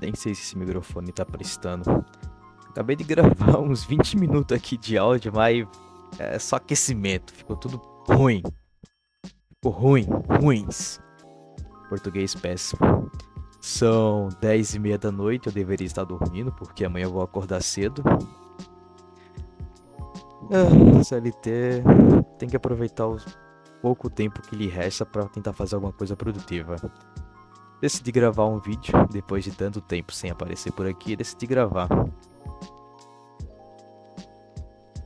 Nem sei se esse microfone tá prestando. Acabei de gravar uns 20 minutos aqui de áudio, mas é só aquecimento. Ficou tudo ruim. Ficou ruim. Ruins. Português péssimo. São 10h30 da noite, eu deveria estar dormindo, porque amanhã eu vou acordar cedo. CLT tem que aproveitar o pouco tempo que lhe resta para tentar fazer alguma coisa produtiva. Decidi gravar um vídeo, depois de tanto tempo sem aparecer por aqui, decidi gravar.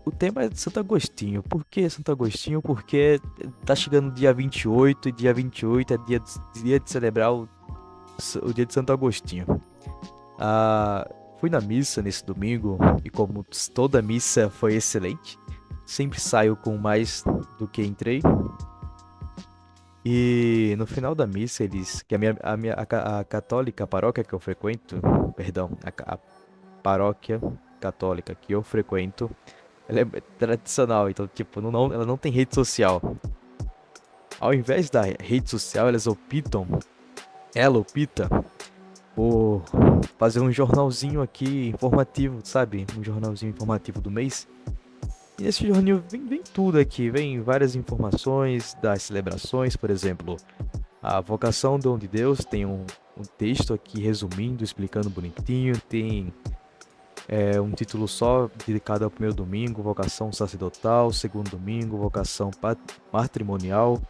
O tema é de Santo Agostinho. Por que Santo Agostinho? Porque tá chegando dia 28 e dia 28 é dia de celebrar o dia de Santo Agostinho. Fui na missa nesse domingo e como toda missa foi excelente, sempre saio com mais do que entrei. E no final da missa que a católica, a paróquia que eu frequento, perdão, a paróquia católica que eu frequento, ela é tradicional, então tipo, ela não tem rede social. Ao invés da rede social, ela opta por fazer um jornalzinho aqui informativo, sabe? Um jornalzinho informativo do mês. E nesse jornal vem tudo aqui, vem várias informações das celebrações, por exemplo, a vocação Dom de Deus, tem um texto aqui resumindo, explicando bonitinho, tem um título só dedicado ao primeiro domingo, vocação sacerdotal, segundo domingo, vocação matrimonial,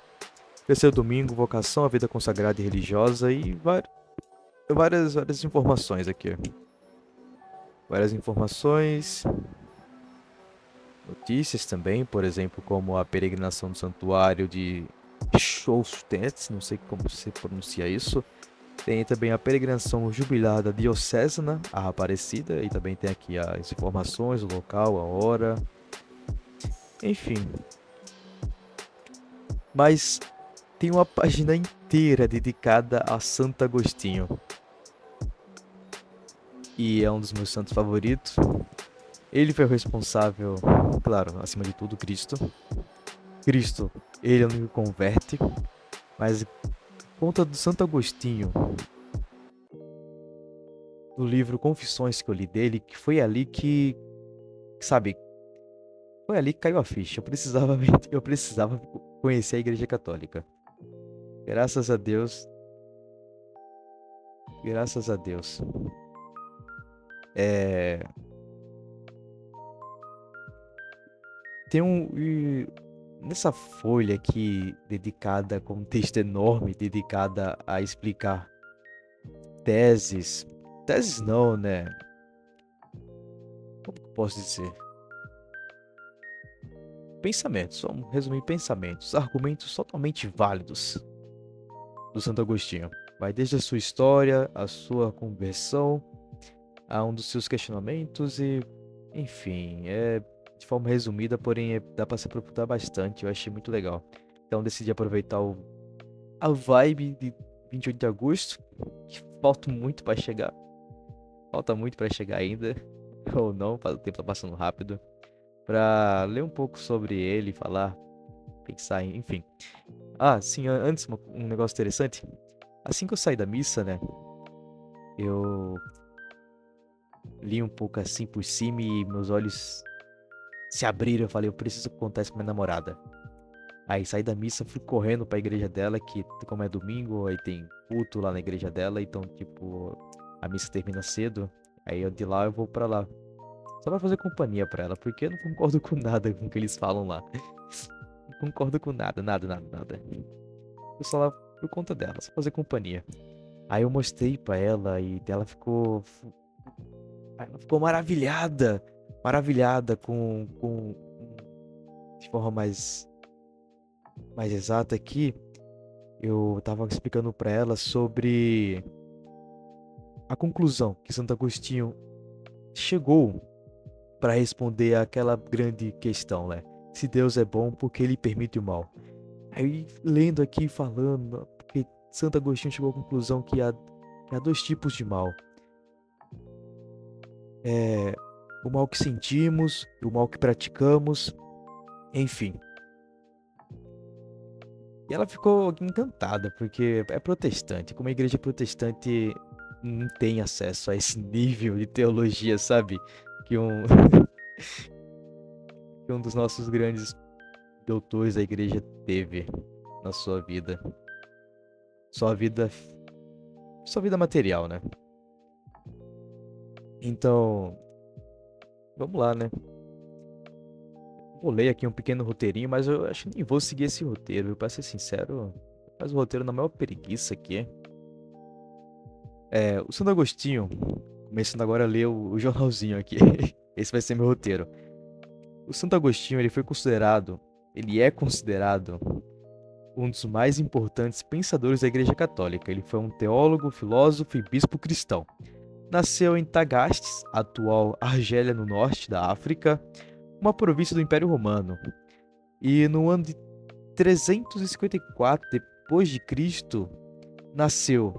terceiro domingo, vocação à vida consagrada e religiosa e várias informações aqui. Várias informações, notícias também, por exemplo, como a peregrinação do santuário de Schoustets, não sei como se pronuncia isso. Tem também a peregrinação jubilar da Diocesana, a Aparecida, e também tem aqui as informações, o local, a hora, enfim. Mas tem uma página inteira dedicada a Santo Agostinho. E é um dos meus santos favoritos. Ele foi o responsável, claro, acima de tudo, Cristo. Cristo, ele é o único que converte, mas conta do Santo Agostinho, do livro Confissões que eu li dele, que foi ali que, sabe, foi ali que caiu a ficha. Eu precisava conhecer a Igreja Católica. Graças a Deus. Graças a Deus. Tem nessa folha aqui, dedicada, com um texto enorme, dedicada a explicar teses. Teses não, né? Como que eu posso dizer? Pensamentos, vamos resumir pensamentos, argumentos totalmente válidos do Santo Agostinho. Vai desde a sua história, a sua conversão, a um dos seus questionamentos e, enfim, de forma resumida, porém dá para se aprofundar bastante, eu achei muito legal. Então decidi aproveitar a vibe de 28 de agosto, que falta muito para chegar. Falta muito para chegar ainda, ou não, o tempo tá passando rápido. Para ler um pouco sobre ele, falar, pensar, enfim. Sim, antes um negócio interessante. Assim que eu saí da missa, né, eu li um pouco assim por cima e meus olhos se abriram. Eu falei, eu preciso contar isso pra minha namorada. Aí saí da missa, fui correndo pra igreja dela, que como é domingo, aí tem culto lá na igreja dela, então tipo, a missa termina cedo. Aí de lá eu vou pra lá. Só pra fazer companhia pra ela, porque eu não concordo com nada com o que eles falam lá. Não concordo com nada, nada, nada, nada. Eu só lá por conta dela, só fazer companhia. Aí eu mostrei pra ela e ela ficou maravilhada. Maravilhada de forma mais exata aqui. Eu tava explicando pra ela sobre a conclusão que Santo Agostinho chegou para responder àquela grande questão, né? Se Deus é bom, por que ele permite o mal? Aí, lendo aqui, falando, porque Santo Agostinho chegou à conclusão que há dois tipos de mal. O mal que sentimos, o mal que praticamos, enfim. E ela ficou encantada, porque é protestante. Como a igreja protestante não tem acesso a esse nível de teologia, sabe? Que um, que um dos nossos grandes doutores da igreja teve na sua vida. Sua vida, sua vida material, né? Então, vamos lá, né? Vou ler aqui um pequeno roteirinho, mas eu acho que nem vou seguir esse roteiro, viu? Pra ser sincero, faz o roteiro na maior preguiça aqui. O Santo Agostinho, começando agora a ler o jornalzinho aqui. Esse vai ser meu roteiro. O Santo Agostinho, ele é considerado um dos mais importantes pensadores da Igreja Católica. Ele foi um teólogo, filósofo e bispo cristão. Nasceu em Tagastes, atual Argélia no norte da África, uma província do Império Romano. E no ano de 354 depois de Cristo, nasceu.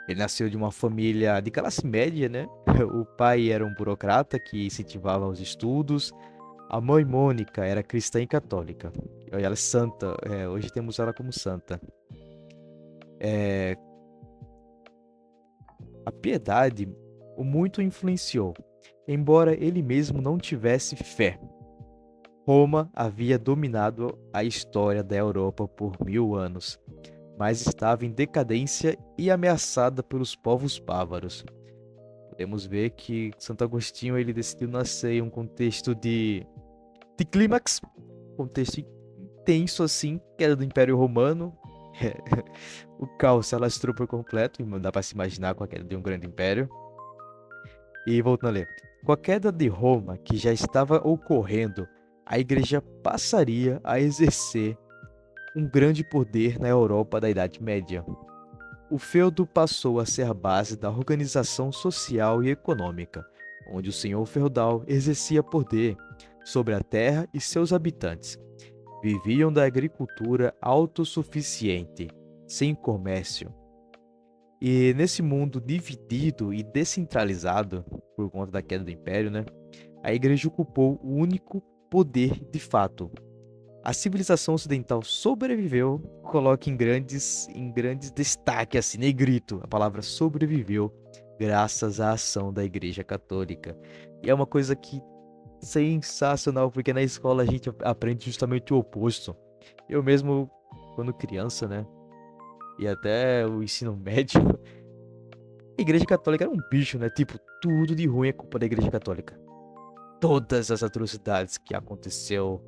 Ele nasceu de uma família de classe média, né? O pai era um burocrata que incentivava os estudos. A mãe Mônica era cristã e católica. E ela é santa. Hoje temos ela como santa. A piedade o muito influenciou, embora ele mesmo não tivesse fé. Roma havia dominado a história da Europa por 1000 anos, mas estava em decadência e ameaçada pelos povos bárbaros. Podemos ver que Santo Agostinho ele decidiu nascer em um contexto de clímax, contexto intenso assim, que era do Império Romano. O caos se alastrou por completo, e não dá para se imaginar com a queda de um grande império. E voltando a ler. Com a queda de Roma, que já estava ocorrendo, a igreja passaria a exercer um grande poder na Europa da Idade Média. O feudo passou a ser a base da organização social e econômica, onde o senhor feudal exercia poder sobre a terra e seus habitantes. Viviam da agricultura autossuficiente, sem comércio. E nesse mundo dividido e descentralizado, por conta da queda do império, né, a igreja ocupou o único poder de fato. A civilização ocidental sobreviveu, coloca em grandes destaque, assim, negrito, a palavra sobreviveu, graças à ação da Igreja Católica. E é uma coisa que sensacional, porque na escola a gente aprende justamente o oposto. Eu mesmo, quando criança, né, e até o ensino médio, a Igreja Católica era um bicho, né? Tipo, tudo de ruim é culpa da Igreja Católica. Todas as atrocidades que aconteceu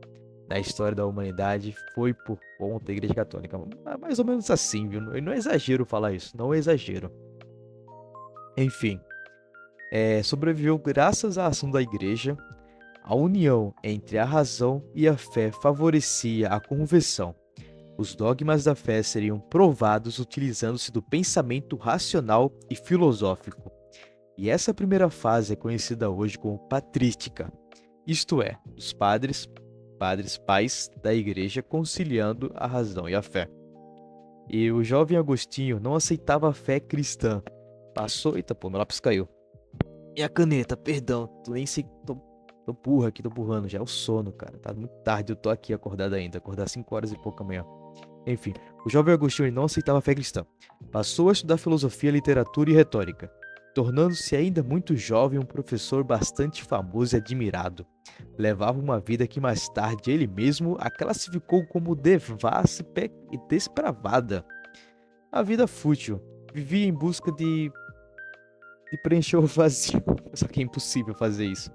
na história da humanidade foi por conta da Igreja Católica. Mais ou menos assim, viu? E não é exagero falar isso, não é exagero. Enfim, sobreviveu graças à ação da Igreja. A união entre a razão e a fé favorecia a conversão. Os dogmas da fé seriam provados utilizando-se do pensamento racional e filosófico. E essa primeira fase é conhecida hoje como patrística, isto é, os pais da igreja conciliando a razão e a fé. E o jovem Agostinho não aceitava a fé cristã. Eita pô, meu lápis caiu. E a caneta, perdão, tô nem sei, tô burro aqui, tô burrando, já é o sono, cara. Tá muito tarde, eu tô aqui acordado ainda, acordar 5 horas e pouco amanhã. Enfim, o jovem Agostinho não aceitava a fé cristã. Passou a estudar filosofia, literatura e retórica, tornando-se ainda muito jovem um professor bastante famoso e admirado. Levava uma vida que mais tarde ele mesmo a classificou como devassa e despravada. A vida fútil, vivia em busca de preencher o vazio, só que é impossível fazer isso.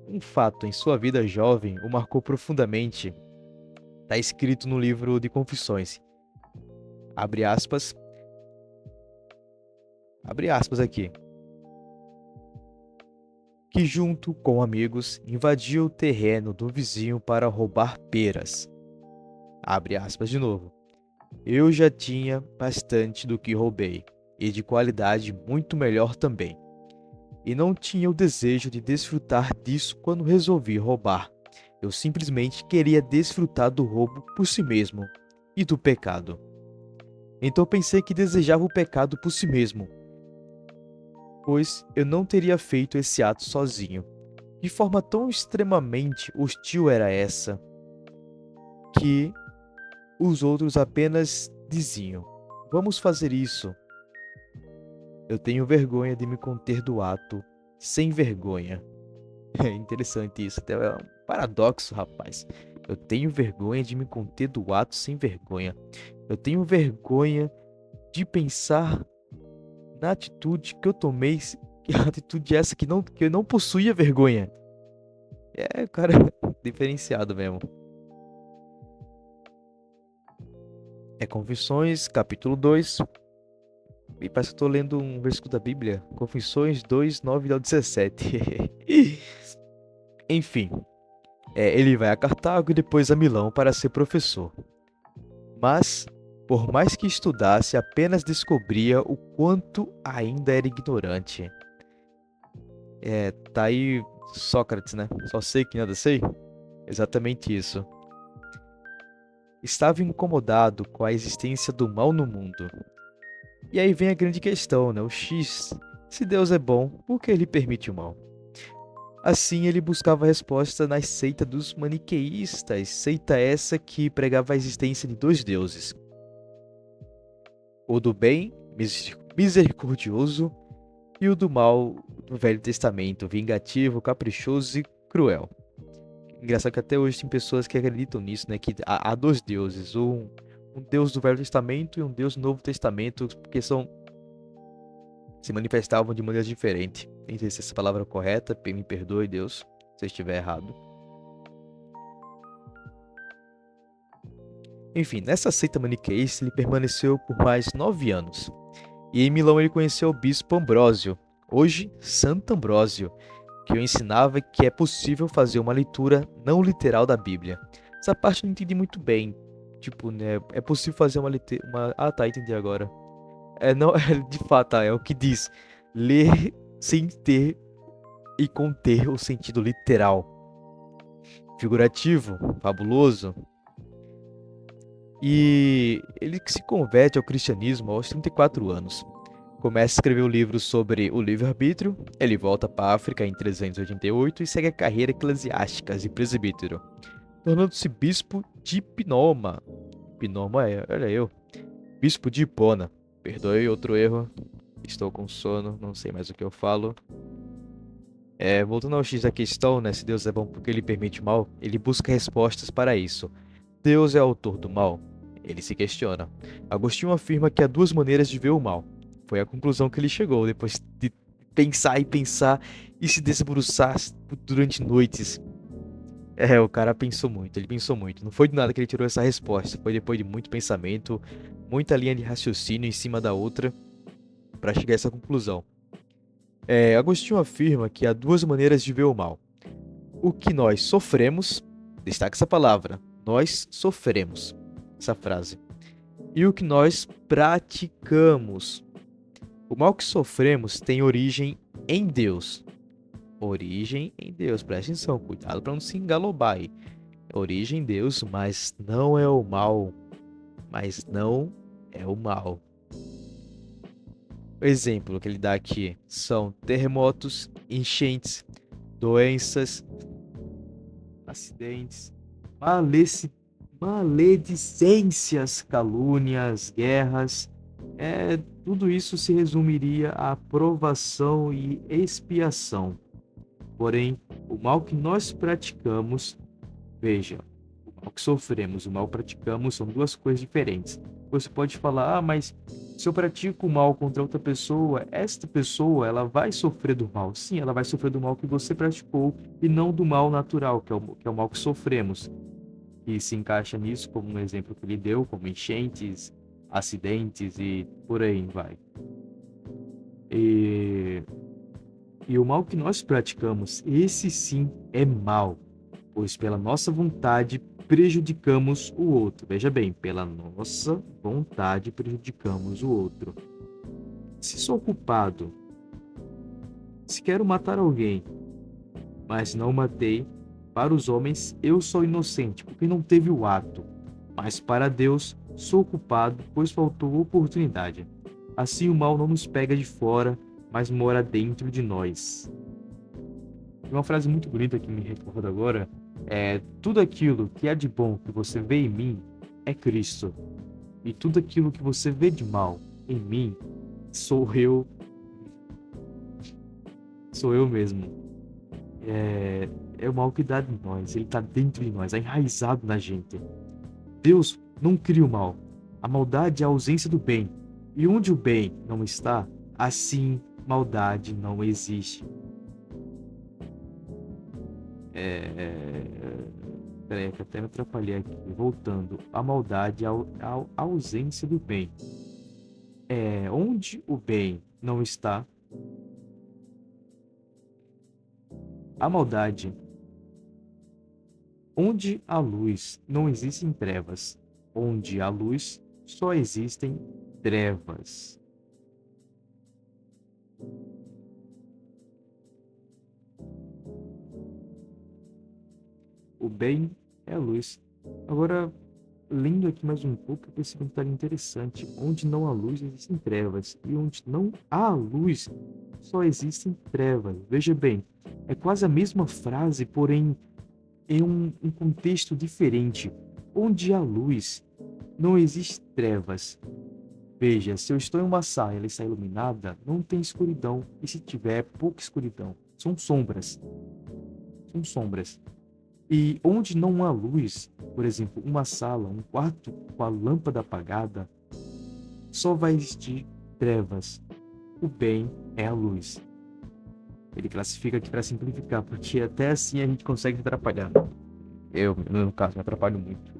Um fato em sua vida jovem o marcou profundamente. Está escrito no livro de Confissões. Abre aspas aqui. Que junto com amigos invadiu o terreno do vizinho para roubar peras. Abre aspas de novo. Eu já tinha bastante do que roubei, e de qualidade muito melhor também. E não tinha o desejo de desfrutar disso quando resolvi roubar. Eu simplesmente queria desfrutar do roubo por si mesmo e do pecado. Então pensei que desejava o pecado por si mesmo, pois eu não teria feito esse ato sozinho. De forma tão extremamente hostil era essa, que os outros apenas diziam: vamos fazer isso, Eu tenho vergonha de me conter do ato sem vergonha. É interessante isso, até é um paradoxo, rapaz. Eu tenho vergonha de me conter do ato sem vergonha. Eu tenho vergonha de pensar na atitude que eu tomei, que a atitude essa que eu não possuía vergonha. É, cara, diferenciado mesmo. É Confissões, capítulo 2. E parece que eu tô lendo um versículo da Bíblia. Confissões 2, 9 ao 17. Enfim, ele vai a Cartago e depois a Milão para ser professor. Mas, por mais que estudasse, apenas descobria o quanto ainda era ignorante. Tá aí Sócrates, né? Só sei que nada sei. Exatamente isso. Estava incomodado com a existência do mal no mundo. E aí vem a grande questão, né? O X. Se Deus é bom, por que ele permite o mal? Assim, ele buscava a resposta na seita dos maniqueístas, seita essa que pregava a existência de dois deuses. O do bem, misericordioso, e o do mal, do Velho Testamento, vingativo, caprichoso e cruel. Engraçado que até hoje tem pessoas que acreditam nisso, né? Que há dois deuses, um Deus do Velho Testamento e um Deus do Novo Testamento, porque se manifestavam de maneiras diferentes. Nem sei se essa palavra é correta, me perdoe, Deus, se eu estiver errado. Enfim, nessa seita maniqueísta ele permaneceu por mais 9 anos. E em Milão ele conheceu o bispo Ambrósio, hoje Santo Ambrósio, que o ensinava que é possível fazer uma leitura não literal da Bíblia. Essa parte eu não entendi muito bem. Tipo, né, é possível fazer uma... Ah, tá, entendi agora. Não, de fato, é o que diz. Ler sem ter e conter o sentido literal. Figurativo, fabuloso. E ele se converte ao cristianismo aos 34 anos. Começa a escrever um livro sobre o livre-arbítrio, ele volta para a África em 388 e segue a carreira eclesiástica de presbítero, tornando-se bispo de Pinoma. Pinoma olha eu. Bispo de Hipona. Perdoe outro erro. Estou com sono, não sei mais o que eu falo. Voltando ao X da questão, né? Se Deus é bom porque ele permite o mal, ele busca respostas para isso. Deus é autor do mal? Ele se questiona. Agostinho afirma que há duas maneiras de ver o mal. Foi a conclusão que ele chegou depois de pensar e se debruçar durante noites. O cara pensou muito, ele pensou muito. Não foi do nada que ele tirou essa resposta, foi depois de muito pensamento, muita linha de raciocínio em cima da outra, para chegar a essa conclusão. Agostinho afirma que há duas maneiras de ver o mal. O que nós sofremos, destaca essa palavra, nós sofremos, essa frase. E o que nós praticamos. O mal que sofremos tem origem em Deus. Origem em Deus, presta atenção, cuidado para não se engalobar aí. Origem em Deus, mas não é o mal. Mas não é o mal. O exemplo que ele dá aqui são terremotos, enchentes, doenças, acidentes, maledicências, calúnias, guerras. Tudo isso se resumiria a provação e expiação. Porém, o mal que nós praticamos, veja, o mal que sofremos, o mal que praticamos são duas coisas diferentes. Você pode falar, mas se eu pratico o mal contra outra pessoa, esta pessoa ela vai sofrer do mal. Sim, ela vai sofrer do mal que você praticou e não do mal natural, que é o mal que sofremos. E se encaixa nisso como um exemplo que ele deu, como enchentes, acidentes e por aí vai. E o mal que nós praticamos, esse sim é mal, pois pela nossa vontade prejudicamos o outro. Veja bem, pela nossa vontade prejudicamos o outro. Se sou culpado, se quero matar alguém, mas não matei, para os homens eu sou inocente, porque não teve o ato, mas para Deus sou culpado, pois faltou oportunidade. Assim o mal não nos pega de fora, mas mora dentro de nós. Uma frase muito bonita que me recordo agora é: tudo aquilo que há de bom que você vê em mim é Cristo, e tudo aquilo que você vê de mal em mim sou eu sou eu mesmo. É o mal que dá em nós, ele está dentro de nós, é enraizado na gente. Deus não cria o mal. A maldade é a ausência do bem. E onde o bem não está, assim maldade não existe. Peraí, que até me atrapalhei aqui. Voltando. A maldade é a ausência do bem. Onde o bem não está, a maldade. Onde há luz, não existem trevas. Onde há luz, só existem trevas. O bem é a luz. Agora, lendo aqui mais um pouco, eu percebi um detalhe interessante. Onde não há luz, existem trevas. E onde não há luz, só existem trevas. Veja bem, é quase a mesma frase, porém em um contexto diferente. Onde há luz, não existe trevas. Veja, se eu estou em uma sala e ela está iluminada, não tem escuridão. E se tiver, pouca escuridão. São sombras. São sombras. E onde não há luz, por exemplo, uma sala, um quarto com a lâmpada apagada, só vai existir trevas. O bem é a luz. Ele classifica aqui para simplificar, porque até assim a gente consegue se atrapalhar. Eu, no caso, me atrapalho muito.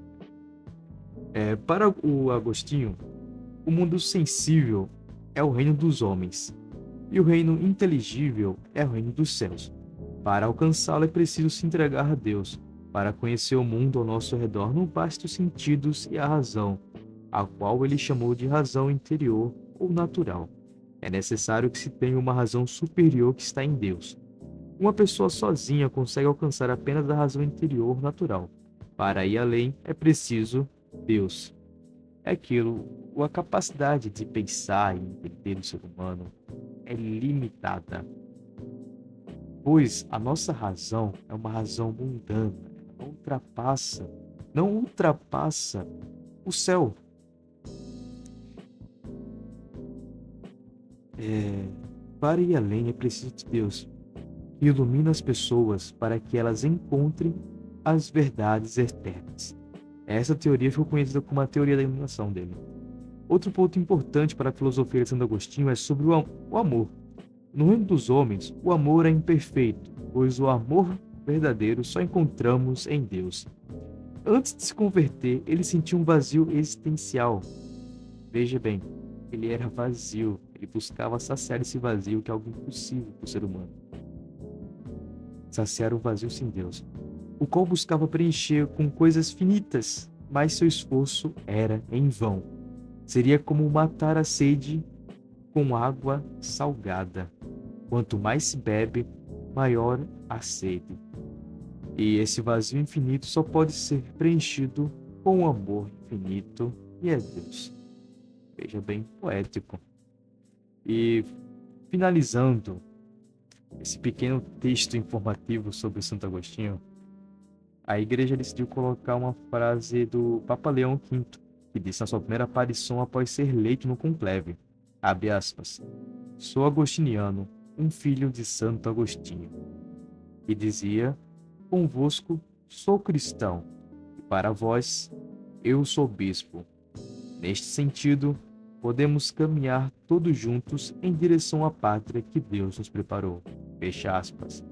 Para o Agostinho, o mundo sensível é o reino dos homens, e o reino inteligível é o reino dos céus. Para alcançá-lo é preciso se entregar a Deus. Para conhecer o mundo ao nosso redor não basta os sentidos e a razão, a qual ele chamou de razão interior ou natural. É necessário que se tenha uma razão superior que está em Deus. Uma pessoa sozinha consegue alcançar apenas a razão interior natural. Para ir além, é preciso Deus. É aquilo, a capacidade de pensar e entender o ser humano é limitada, pois a nossa razão é uma razão mundana, não ultrapassa o céu. Para ir além é preciso de Deus, que ilumina as pessoas para que elas encontrem as verdades eternas. Essa teoria ficou conhecida como a teoria da iluminação dele. Outro ponto importante para a filosofia de Santo Agostinho é sobre o amor. No reino dos homens, o amor é imperfeito, pois o amor verdadeiro só encontramos em Deus. Antes de se converter, ele sentiu um vazio existencial. Veja bem, ele era vazio, ele buscava saciar esse vazio que é algo impossível para o ser humano. Saciar o vazio sem Deus, o qual buscava preencher com coisas finitas, mas seu esforço era em vão. Seria como matar a sede com água salgada. Quanto mais se bebe, maior a sede. E esse vazio infinito só pode ser preenchido com o amor infinito, e é Deus. Veja bem, poético. E finalizando esse pequeno texto informativo sobre Santo Agostinho, a igreja decidiu colocar uma frase do Papa Leão V, que disse na sua primeira aparição após ser eleito no conclave, abre aspas, "Sou agostiniano, um filho de Santo Agostinho." E dizia, "Convosco sou cristão, e para vós eu sou bispo." Neste sentido, podemos caminhar todos juntos em direção à pátria que Deus nos preparou. Fecha aspas.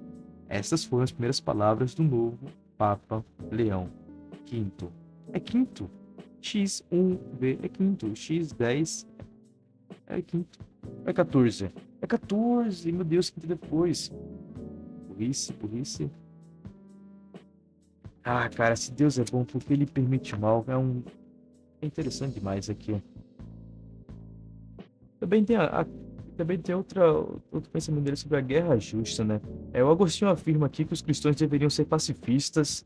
Essas foram as primeiras palavras do novo Papa Leão V. É quinto. X1V é quinto. X10 é quinto. É 14. É 14. Meu Deus, que depois. Burrice. Ah, cara, se Deus é bom, porque ele permite o mal. É interessante demais aqui. Também tem outro pensamento dele sobre a guerra justa, né? O Agostinho afirma aqui que os cristãos deveriam ser pacifista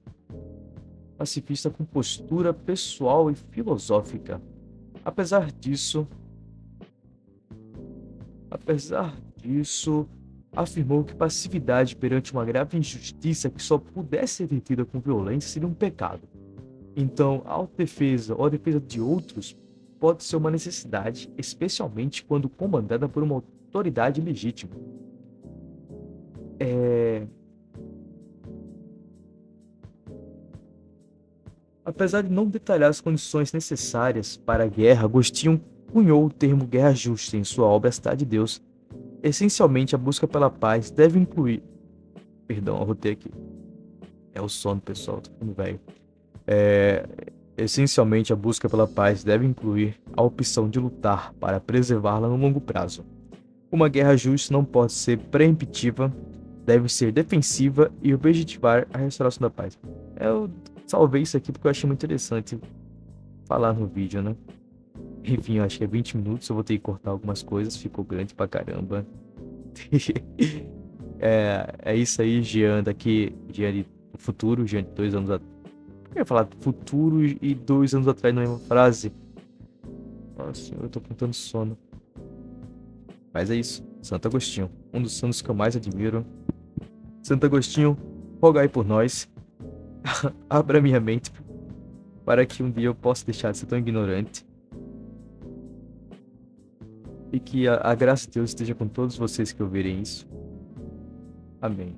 com postura pessoal e filosófica. Apesar disso, afirmou que passividade perante uma grave injustiça que só pudesse ser detida com violência seria um pecado. Então, a autodefesa ou a defesa de outros pode ser uma necessidade, especialmente quando comandada por uma autoridade legítima. É, apesar de não detalhar as condições necessárias para a guerra, Agostinho cunhou o termo guerra justa em sua obra A Cidade de Deus. Essencialmente, a busca pela paz deve incluir. Perdão, eu rotei aqui. É o sono, pessoal, tô ficando velho. É, essencialmente, a busca pela paz deve incluir a opção de lutar para preservá-la no longo prazo. Uma guerra justa não pode ser preemptiva, deve ser defensiva e objetivar a restauração da paz. Eu salvei isso aqui porque eu achei muito interessante falar no vídeo, né? Enfim, eu acho que é 20 minutos, eu vou ter que cortar algumas coisas, ficou grande pra caramba. É isso aí, Jean daqui, Jean de futuro, Jean de 2 anos atrás. Eu ia falar futuro e 2 anos atrás na mesma frase. Nossa senhora, eu tô com tanto sono. Mas é isso, Santo Agostinho, um dos santos que eu mais admiro. Santo Agostinho, rogai por nós, abra minha mente para que um dia eu possa deixar de ser tão ignorante. E que a graça de Deus esteja com todos vocês que ouvirem isso. Amém.